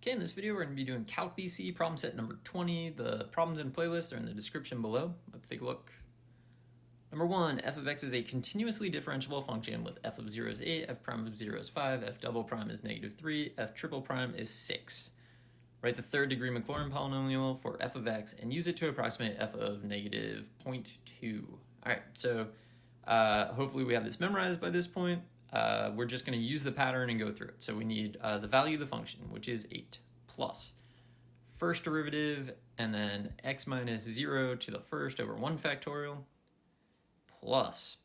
Okay, in this video we're going to be doing Calc BC Problem Set number 20. The problems and playlists are in the description below. Let's take a look. Number 1, f of x is a continuously differentiable function with f of 0 is 8, f prime of 0 is 5, f double prime is negative 3, f triple prime is 6. Write the third degree Maclaurin polynomial for f of x and use it to approximate f of negative 0.2. Alright, so hopefully we have this memorized by this point. We're just going to use the pattern and go through it. So we need the value of the function, which is 8, plus first derivative, and then x minus 0 to the first over 1 factorial, plus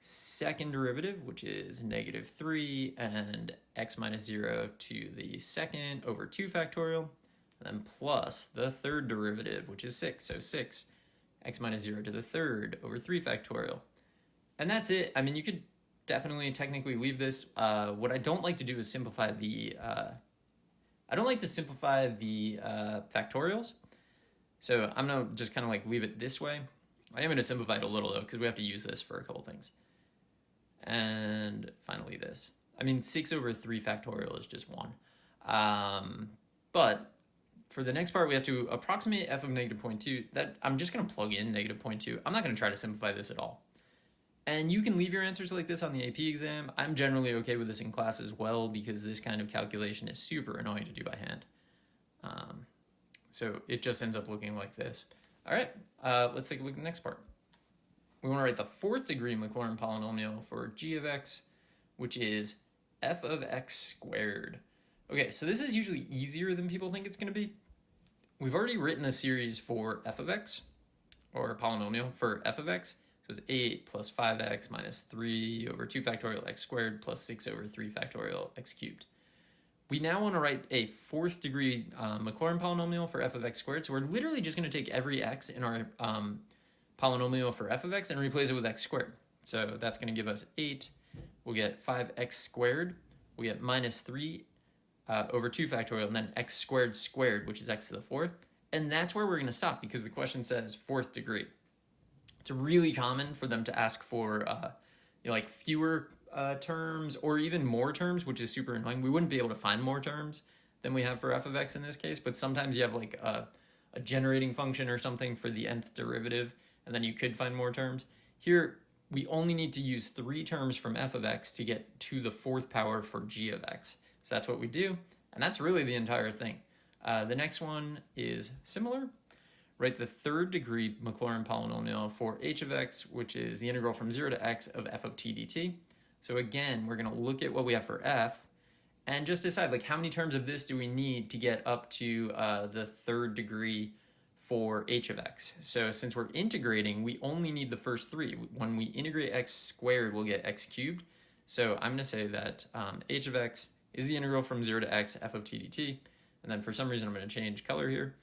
second derivative, which is negative 3, and x minus 0 to the second over 2 factorial, and then plus the third derivative, which is 6, so 6, x minus 0 to the third over 3 factorial. And that's it. I mean, you could definitely technically leave this. What I don't like to do is simplify the factorials. So I'm gonna just kind of like leave it this way. I am gonna simplify it a little though, because we have to use this for a couple things. And finally this. I mean, 6 over 3 factorial is just 1. But for the next part, we have to approximate f of negative 0.2. That I'm just gonna plug in negative 0.2. I'm not gonna try to simplify this at all. And you can leave your answers like this on the AP exam. I'm generally okay with this in class as well because this kind of calculation is super annoying to do by hand. So it just ends up looking like this. All right, let's take a look at the next part. We want to write the fourth degree Maclaurin polynomial for g of x, which is f of x squared. Okay, so this is usually easier than people think it's going to be. We've already written a series for f of x, or a polynomial for f of x. So it's 8 plus 5x minus 3 over 2 factorial x squared plus 6 over 3 factorial x cubed. We now want to write a fourth degree Maclaurin polynomial for f of x squared. So we're literally just going to take every x in our polynomial for f of x and replace it with x squared. So that's going to give us 8. We'll get 5x squared. We get minus 3 over 2 factorial, and then x squared squared, which is x to the fourth. And that's where we're going to stop because the question says fourth degree. It's really common for them to ask for like fewer terms or even more terms, which is super annoying. We wouldn't be able to find more terms than we have for f of x in this case, but sometimes you have like a generating function or something for the nth derivative, and then you could find more terms. Here, we only need to use 3 terms from f of x to get to the fourth power for g of x. So that's what we do, and that's really the entire thing. The next one is similar. Write the third degree Maclaurin polynomial for h of x, which is the integral from 0 to x of f of t dt. So again, we're going to look at what we have for f and just decide like how many terms of this do we need to get up to the third degree for h of x. So since we're integrating, we only need the first 3. When we integrate x squared, we'll get x cubed. So I'm going to say that h of x is the integral from 0 to x f of t dt. And then for some reason, I'm going to change color here.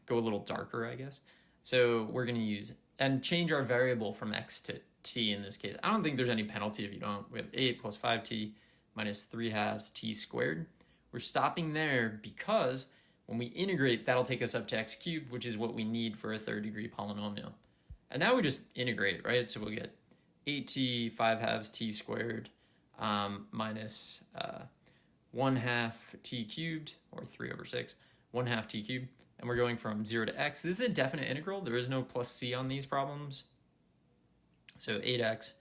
Go a little darker, I guess. So we're going to use and change our variable from x to t in this case. I don't think there's any penalty if you don't. We have 8 plus 5t minus 3 halves t squared. We're stopping there because when we integrate, that'll take us up to x cubed, which is what we need for a third degree polynomial. And now we just integrate, right? So we'll get 8t 5 halves t squared minus 1 half t cubed, or 3 over 6, 1 half t cubed. And we're going from 0 to x. This is a definite integral. There is no plus c on these problems. So 8x,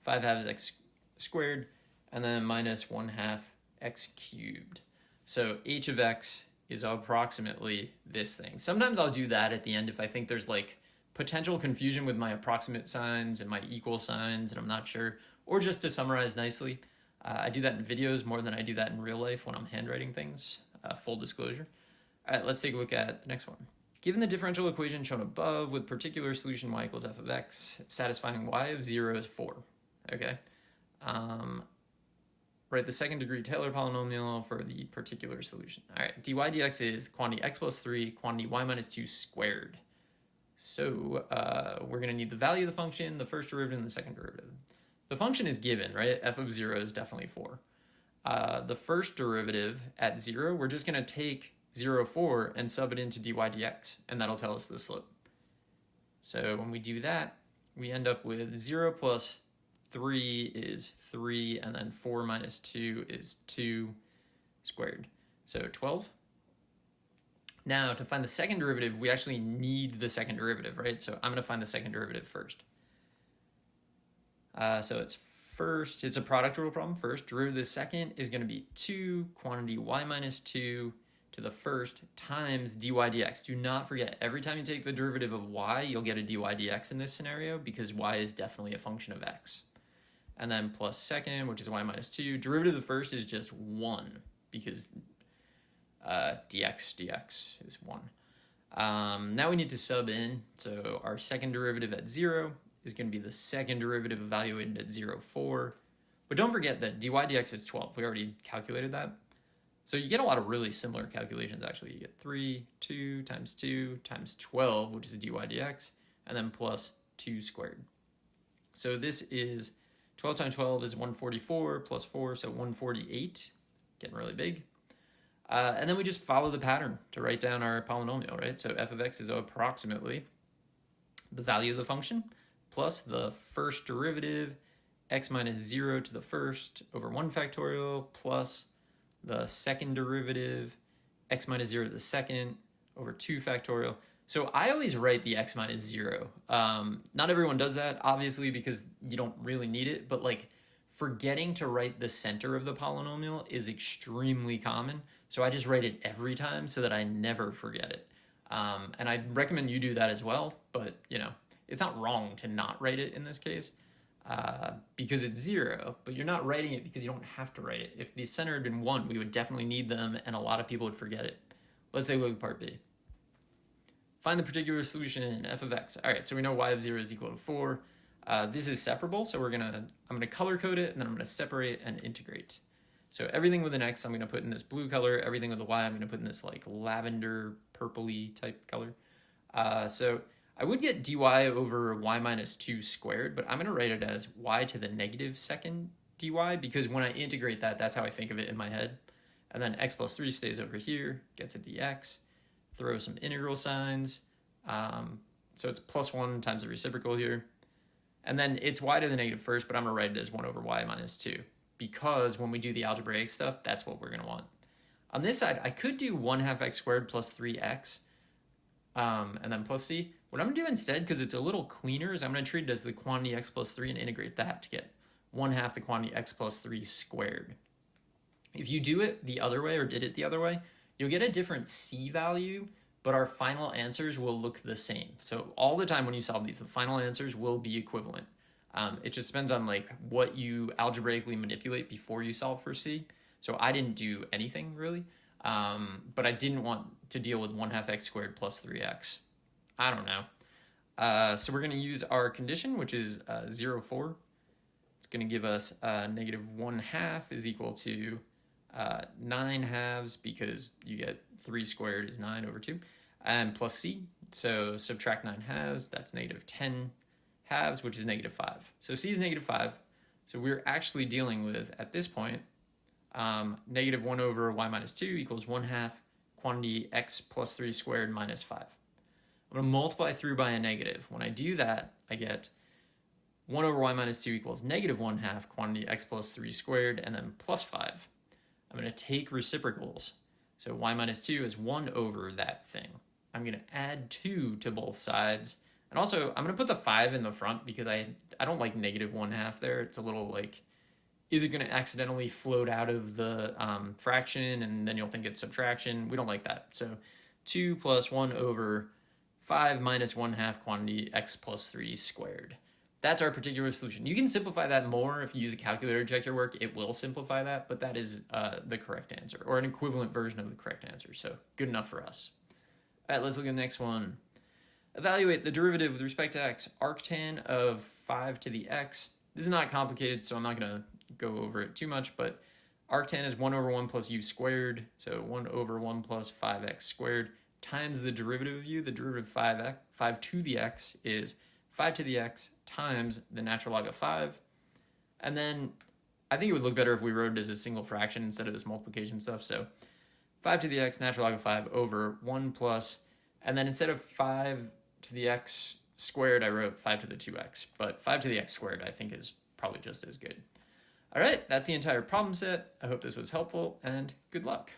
5 halves x squared, and then minus 1 half x cubed. So h of x is approximately this thing. Sometimes I'll do that at the end if I think there's like potential confusion with my approximate signs and my equal signs and I'm not sure. Or just to summarize nicely. I do that in videos more than I do that in real life when I'm handwriting things. Full disclosure. All right, let's take a look at the next one. Given the differential equation shown above with particular solution y equals f of x, satisfying y of 0 is 4. Okay. Write the second degree Taylor polynomial for the particular solution. All right, dy dx is quantity x plus 3, quantity y minus 2 squared. So we're going to need the value of the function, the first derivative, and the second derivative. The function is given, right? F of 0 is definitely 4. The first derivative at 0, we're just going to take 0, 4 and sub it into dy dx, and that'll tell us the slope. So when we do that, we end up with 0 plus 3 is 3, and then 4 minus 2 is 2 squared. So 12. Now, to find the second derivative, we actually need the second derivative, right? So I'm going to find the second derivative first. So it's a product rule problem first. Derivative of the second is going to be 2 quantity y minus 2 to the first times dy dx. Do not forget, every time you take the derivative of y, you'll get a dy dx in this scenario because y is definitely a function of x. And then plus second, which is y minus 2. Derivative of the first is just 1 because dx is 1. Now we need to sub in. So our second derivative at 0 is going to be the second derivative evaluated at 0, 4. But don't forget that dy dx is 12. We already calculated that. So you get a lot of really similar calculations, actually. You get 3, 2 times 12, which is dy dx, and then plus 2 squared. So this is 12 times 12 is 144 plus 4, so 148. Getting really big. And then we just follow the pattern to write down our polynomial, right? So f of x is approximately the value of the function plus the first derivative, x minus 0 to the first over 1 factorial plus the second derivative, x minus 0 to the second over 2 factorial. So I always write the x minus 0. Not everyone does that, obviously, because you don't really need it, but like forgetting to write the center of the polynomial is extremely common. So I just write it every time so that I never forget it. And I recommend you do that as well, but you know, it's not wrong to not write it in this case because it's 0, but you're not writing it because you don't have to write it. If the center had been 1, we would definitely need them and a lot of people would forget it. Let's take a look at part B. Find the particular solution in f of x. All right, so we know y of 0 is equal to 4. This is separable, so I'm gonna color code it and then I'm gonna separate and integrate. So everything with an x I'm gonna put in this blue color, everything with a y I'm gonna put in this like lavender purpley type color. So I would get dy over y minus 2 squared, but I'm gonna write it as y to the negative second dy because when I integrate that, that's how I think of it in my head. And then x plus 3 stays over here, gets a dx, throw some integral signs. So it's plus 1 times the reciprocal here. And then it's y to the negative first, but I'm going to write it as 1 over y minus 2 because when we do the algebraic stuff, that's what we're going to want. On this side, I could do 1/2 x squared plus 3x and then plus c. What I'm going to do instead, because it's a little cleaner, is I'm going to treat it as the quantity x plus 3 and integrate that to get 1/2 the quantity x plus 3 squared. If you do it the other way or did it the other way, you'll get a different c value, but our final answers will look the same. So all the time when you solve these, the final answers will be equivalent. It just depends on like what you algebraically manipulate before you solve for c. So I didn't do anything really, but I didn't want to deal with 1/2 x squared plus 3x. I don't know. So we're going to use our condition, which is 0, 4. It's going to give us negative 1/2 is equal to 9 halves because you get 3 squared is 9 over 2 and plus c. So subtract 9 halves, that's negative 10 halves, which is negative 5. So c is negative 5. So we're actually dealing with, at this point, negative 1 over y minus 2 equals 1/2 quantity x plus 3 squared minus 5. I'm going to multiply through by a negative. When I do that, I get 1 over y minus 2 equals negative 1/2 quantity x plus 3 squared and then plus 5. I'm going to take reciprocals. So y minus 2 is 1 over that thing. I'm going to add 2 to both sides. And also, I'm going to put the 5 in the front because I don't like negative 1/2 there. It's a little like, is it going to accidentally float out of the fraction and then you'll think it's subtraction? We don't like that. So 2 plus 1 over 5 minus 1/2 quantity x plus 3 squared. That's our particular solution. You can simplify that more if you use a calculator to check your work. It will simplify that, but that is the correct answer, or an equivalent version of the correct answer. So good enough for us. All right, let's look at the next one. Evaluate the derivative with respect to x. Arctan of 5 to the x. This is not complicated, so I'm not going to go over it too much, but arctan is 1 over 1 plus u squared, so 1 over 1 plus 5x squared times the derivative of u. The derivative of 5 to the x is 5 to the x times the natural log of 5. And then I think it would look better if we wrote it as a single fraction instead of this multiplication stuff. So 5 to the x natural log of 5 over 1 plus, and then instead of 5 to the x squared, I wrote 5 to the 2x. But 5 to the x squared I think is probably just as good. All right, that's the entire problem set. I hope this was helpful, and good luck.